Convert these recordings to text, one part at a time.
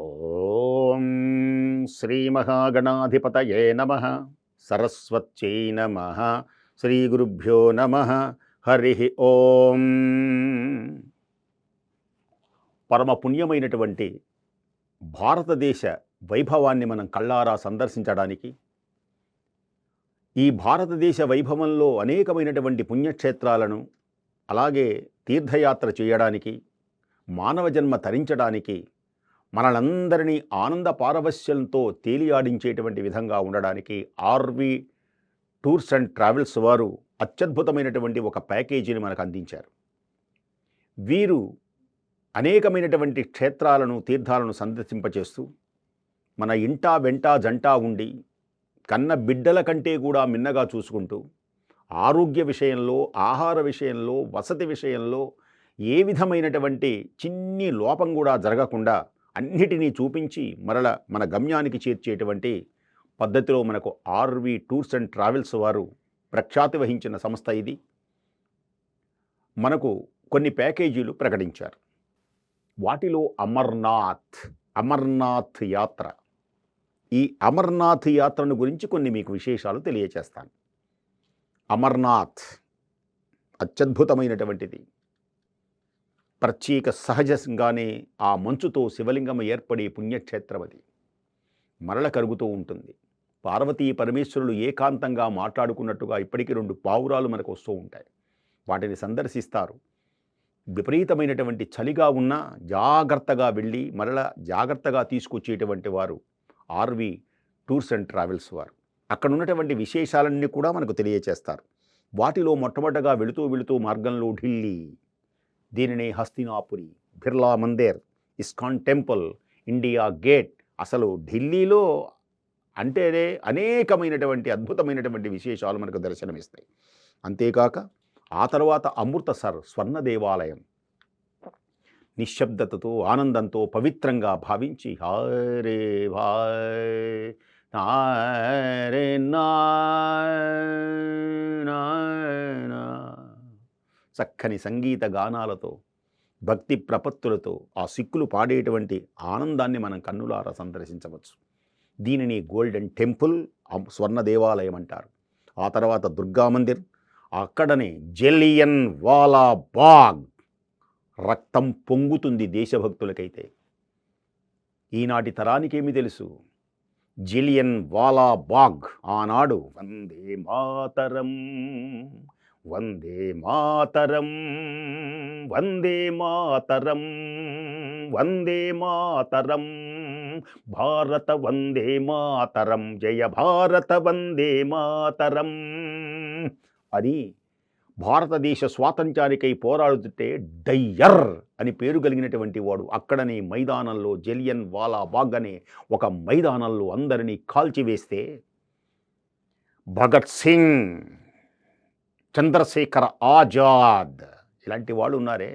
ఓం శ్రీ మహాగణాధిపతయే నమః. సరస్వత్యై నమః. శ్రీ గురుభ్యో నమః. హరి ఓం. పరమ పుణ్యమైనటువంటి భారతదేశ వైభవాన్ని మనం కళ్ళారా సందర్శించడానికి, ఈ భారతదేశ వైభవంలో అనేకమైనటువంటి పుణ్యక్షేత్రాలను, అలాగే తీర్థయాత్ర చేయడానికి, మానవ జన్మ తరించడానికి, మనలందరినీ ఆనంద పారవశ్యంతో తేలియాడించేటువంటి విధంగా ఉండడానికి ఆర్వి టూర్స్ అండ్ ట్రావెల్స్ వారు అత్యద్భుతమైనటువంటి ఒక ప్యాకేజీని మనకు అందించారు. వీరు అనేకమైనటువంటి క్షేత్రాలను, తీర్థాలను సందర్శింపచేస్తూ మన ఇంటా వెంటా జంటా ఉండి కన్న బిడ్డల కంటే కూడా మిన్నగా చూసుకుంటూ, ఆరోగ్య విషయంలో, ఆహార విషయంలో, వసతి విషయంలో ఏ విధమైనటువంటి చిన్ని లోపం కూడా జరగకుండా అన్నిటినీ చూపించి మరల మన గమ్యానికి చేర్చేటువంటి పద్ధతిలో మనకు ఆర్వి టూర్స్ అండ్ ట్రావెల్స్ వారు ప్రఖ్యాతి వహించిన సంస్థ ఇది. మనకు కొన్ని ప్యాకేజీలు ప్రకటించారు. వాటిలో అమర్నాథ్ యాత్ర. ఈ అమర్నాథ్ యాత్రను గురించి కొన్ని మీకు విశేషాలు తెలియచేస్తాను. అమర్నాథ్ అత్యద్భుతమైనటువంటిది. ప్రత్యేక సహజంగానే ఆ మంచుతో శివలింగం ఏర్పడే పుణ్యక్షేత్రం అది. మరల కరుగుతూ ఉంటుంది. పార్వతీ పరమేశ్వరులు ఏకాంతంగా మాట్లాడుకున్నట్టుగా ఇప్పటికీ 2 పావురాలు మనకు వస్తూ ఉంటాయి. వాటిని సందర్శిస్తారు. విపరీతమైనటువంటి చలిగా ఉన్నా జాగ్రత్తగా వెళ్ళి మరల జాగ్రత్తగా తీసుకొచ్చేటువంటి వారు ఆర్వి టూర్స్ అండ్ ట్రావెల్స్ వారు. అక్కడ ఉన్నటువంటి విశేషాలన్నీ కూడా మనకు తెలియచేస్తారు. వాటిలో మొట్టమొదటగా వెళుతూ మార్గంలో ఢిల్లీ, దీనిని Hastinapuri, Birla Mandir, ISKCON temple, India gate, అసలు ఢిల్లీలో అంటేనే అనేకమైనటువంటి అద్భుతమైనటువంటి విశేషాలు మనకు దర్శనమిస్తాయి. అంతేకాక ఆ తర్వాత అమృతసర్ స్వర్ణ దేవాలయం నిశ్శబ్దతతో, ఆనందంతో పవిత్రంగా భావించి హారే భాయ్ నారే నా చక్కని సంగీత గానాలతో, భక్తి ప్రపత్తులతో ఆ సిక్కులు పాడేటువంటి ఆనందాన్ని మనం కన్నులారా సందర్శించవచ్చు. దీనిని గోల్డెన్ టెంపుల్, స్వర్ణ దేవాలయం అంటారు. ఆ తర్వాత దుర్గా మందిర్, అక్కడనే జలియన్ వాలా బాగ్. రక్తం పొంగుతుంది దేశభక్తులకైతే. ఈనాటి తరానికి ఏమి తెలుసు? జలియన్ వాలా బాగ్ ఆనాడు వందే మాతరం, వందే మాతరం, వందే మాతరం, వందే మాతరం, భారత వందే మాతరం, జయ భారత వందే మాతరం అని భారతదేశ స్వాతంత్ర్యానికై పోరాడుతుంటే డయ్యర్ అని పేరు కలిగినటువంటి వాడు అక్కడనే మైదానంలో, జలియన్ వాలా బాగ్ అనే ఒక మైదానంలో అందరినీ కాల్చివేస్తే భగత్ సింగ్, చంద్రశేఖర్ ఆజాద్ ఇలాంటి వాళ్ళు ఉన్నారే,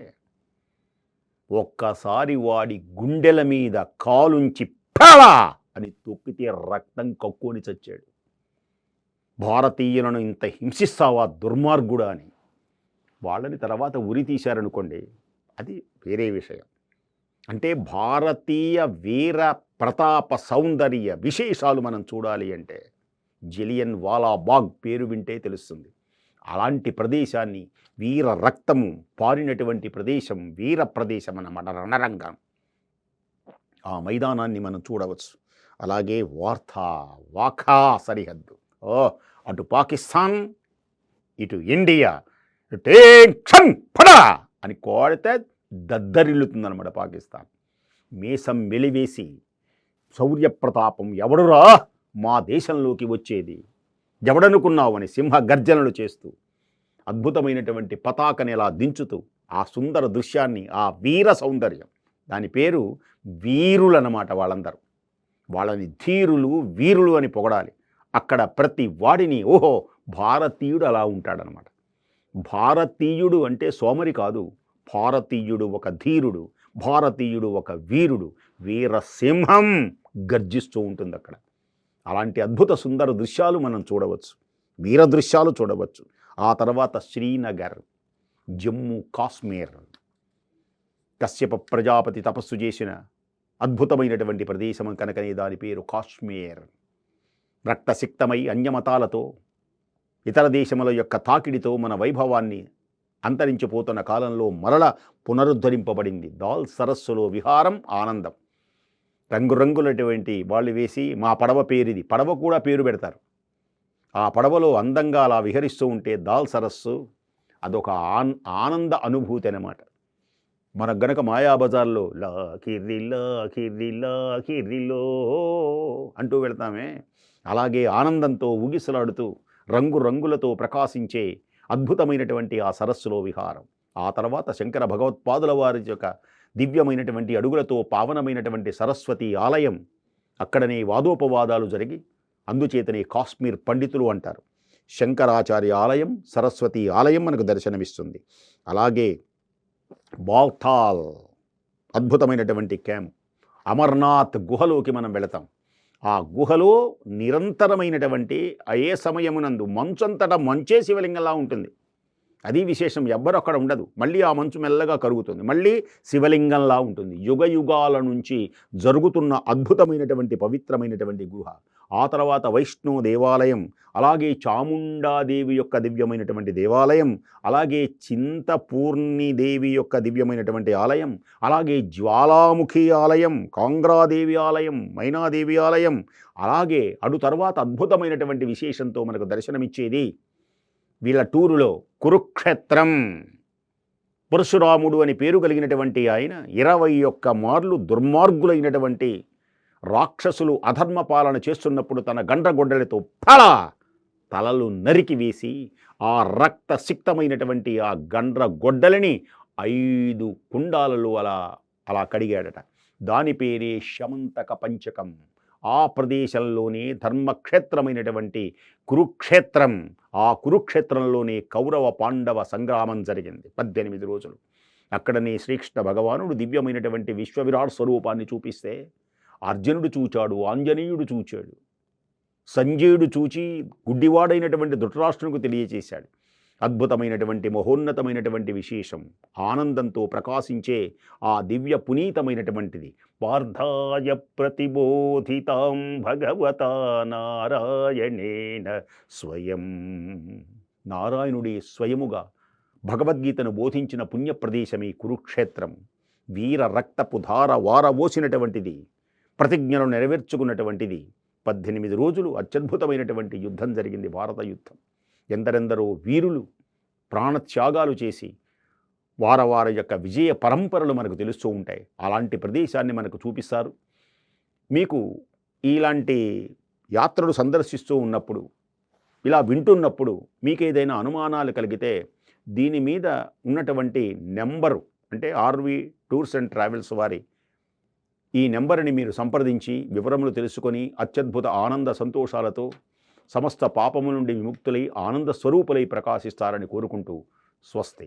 ఒక్కసారి వాడి గుండెల మీద కాలుంచి పేలా అని తొక్కితే రక్తం కక్కుని చచ్చాడు. భారతీయులను ఇంత హింసిస్తావా దుర్మార్గుడా అని. వాళ్ళని తర్వాత ఉరి తీశారనుకోండి, అది వేరే విషయం. అంటే భారతీయ వీర ప్రతాప సౌందర్య విశేషాలు మనం చూడాలి అంటే జలియన్ వాలా బాగ్ పేరు వింటే తెలుస్తుంది. అలాంటి ప్రదేశాన్ని, వీర రక్తము పారినటువంటి ప్రదేశం, వీర ప్రదేశం అన్నమాట రణరంగం. ఆ మైదానాన్ని మనం చూడవచ్చు. అలాగే వాఖా సరిహద్దు. అటు పాకిస్తాన్, ఇటు ఇండియా, టేక్షన్ పడా అని కోడితే దద్దరిల్లుతుందన్నమాట పాకిస్తాన్. మీసం వెలివేసి శౌర్యప్రతాపం ఎవడురా మా దేశంలోకి వచ్చేది, ఎవడనుకున్నావు అని సింహ గర్జనలు చేస్తూ అద్భుతమైనటువంటి పతాకని ఇలా దించుతూ ఆ సుందర దృశ్యాన్ని, ఆ వీర సౌందర్యం, దాని పేరు వీరులన్నమాట. వాళ్ళందరూ వాళ్ళని ధీరులు, వీరులు అని పొగడాలి. అక్కడ ప్రతి వాడిని ఓహో భారతీయుడు అలా ఉంటాడనమాట. భారతీయుడు అంటే సోమరి కాదు. భారతీయుడు ఒక ధీరుడు, భారతీయుడు ఒక వీరుడు, వీరసింహం గర్జిస్తూ ఉంటుంది అక్కడ. అలాంటి అద్భుత సుందర దృశ్యాలు మనం చూడవచ్చు, వీర దృశ్యాలు చూడవచ్చు. ఆ తర్వాత శ్రీనగర్, జమ్మూ కాశ్మీర్, కశ్యప ప్రజాపతి తపస్సు చేసిన అద్భుతమైనటువంటి ప్రదేశం కనుకనే దాని పేరు కాశ్మీర్. రక్తసిక్తమై అన్యమతాలతో ఇతర దేశముల యొక్క తాకిడితో మన వైభవాన్ని అంతరించిపోతున్న కాలంలో మరల పునరుద్ధరింపబడింది. దాల్ సరస్సులో విహారం ఆనందం. రంగురంగులటువంటి వాళ్ళు వేసి మా పడవ పేరిది, పడవ కూడా పేరు పెడతారు. ఆ పడవలో అందంగా అలా విహరిస్తూ ఉంటే దాల్ సరస్సు అదొక ఆనంద అనుభూతి అన్నమాట. మనకు గనక మాయాబజార్లో లా కిర్రిలా కిర్రిలా కిర్రిలో అంటూ వెళ్తామే, అలాగే ఆనందంతో ఊగిసలాడుతూ రంగురంగులతో ప్రకాశించే అద్భుతమైనటువంటి ఆ సరస్సులో విహారం. ఆ తర్వాత శంకర భగవత్పాదుల వారి యొక్క దివ్యమైనటువంటి అడుగులతో పావనమైనటువంటి సరస్వతి ఆలయం. అక్కడనే వాదోపవాదాలు జరిగి అందుచేతనే కాశ్మీర్ పండితులు అంటారు. శంకరాచార్య ఆలయం, సరస్వతి ఆలయం మనకు దర్శనమిస్తుంది. అలాగే బాల్తాల్ అద్భుతమైనటువంటి క్యాంప్. అమర్నాథ్ గుహలోకి మనం వెళతాం. ఆ గుహలో నిరంతరమైనటువంటి ఏ సమయమునందు మంచంతటా మంచే శివలింగంలా ఉంటుంది. అది విశేషం. ఎవ్వరు అక్కడ ఉండదు. మళ్ళీ ఆ మంచు మెల్లగా కరుగుతుంది, మళ్ళీ శివలింగంలా ఉంటుంది. యుగ యుగాల నుంచి జరుగుతున్న అద్భుతమైనటువంటి పవిత్రమైనటువంటి గుహ. ఆ తర్వాత వైష్ణో దేవాలయం, అలాగే చాముండాదేవి యొక్క దివ్యమైనటువంటి దేవాలయం, అలాగే చింతపూర్ణి దేవి యొక్క దివ్యమైనటువంటి ఆలయం, అలాగే జ్వాలాముఖి ఆలయం, కాంగ్రాదేవి ఆలయం, మైనాదేవి ఆలయం. అలాగే అటు తర్వాత అద్భుతమైనటువంటి విశేషంతో మనకు దర్శనమిచ్చేది వీళ్ళ టూరులో కురుక్షేత్రం. పరశురాముడు అని పేరు కలిగినటువంటి ఆయన 21 మార్లు దుర్మార్గులైనటువంటి రాక్షసులు అధర్మ పాలన చేస్తున్నప్పుడు తన గండ్రగొడ్డలతో తలలు నరికి వేసి ఆ రక్తసిక్తమైనటువంటి ఆ గండ్రగొడ్డలిని 5 కుండాలలో అలా కడిగాడట. దాని పేరే శమంతక పంచకం. ఆ ప్రదేశంలోనే ధర్మక్షేత్రమైనటువంటి కురుక్షేత్రం. ఆ కురుక్షేత్రంలోనే కౌరవ పాండవ సంగ్రామం జరిగింది 18 రోజులు. అక్కడనే శ్రీకృష్ణ భగవానుడు దివ్యమైనటువంటి విశ్వవిరాట్ స్వరూపాన్ని చూపిస్తే అర్జునుడు చూచాడు, ఆంజనేయుడు చూచాడు, సంజయుడు చూచి గుడ్డివాడైనటువంటి ధృతరాష్ట్రునికి తెలియచేశాడు. అద్భుతమైనటువంటి మహోన్నతమైనటువంటి విశేషం, ఆనందంతో ప్రకాశించే ఆ దివ్య పునీతమైనటువంటిది. పార్థాయ ప్రతిబోధితాం భగవతా నారాయణేన స్వయం. నారాయణుడే స్వయముగా భగవద్గీతను బోధించిన పుణ్యప్రదేశమే కురుక్షేత్రం. వీర రక్తపు ధార వారవోసినటువంటిది, ప్రతిజ్ఞను నెరవేర్చుకున్నటువంటిది. 18 రోజులు అత్యద్భుతమైనటువంటి యుద్ధం జరిగింది, భారత యుద్ధం. ఎందరెందరో వీరులు ప్రాణత్యాగాలు చేసి వారి యొక్క విజయ పరంపరలు మనకు తెలుస్తూ ఉంటాయి. అలాంటి ప్రదేశాన్ని మనకు చూపిస్తారు. మీకు ఇలాంటి యాత్రలు సందర్శిస్తూ ఉన్నప్పుడు, ఇలా వింటున్నప్పుడు మీకు ఏదైనా అనుమానాలు కలిగితే దీని మీద ఉన్నటువంటి నెంబరు, అంటే ఆర్వి టూర్స్ అండ్ ట్రావెల్స్ వారి ఈ నెంబర్ని మీరు సంప్రదించి వివరములు తెలుసుకొని అత్యద్భుత ఆనంద సంతోషాలతో సమస్త పాపము నుండి విముక్తులై ఆనంద స్వరూపులై ప్రకాశిస్తారని కోరుకుంటూ స్వస్తి.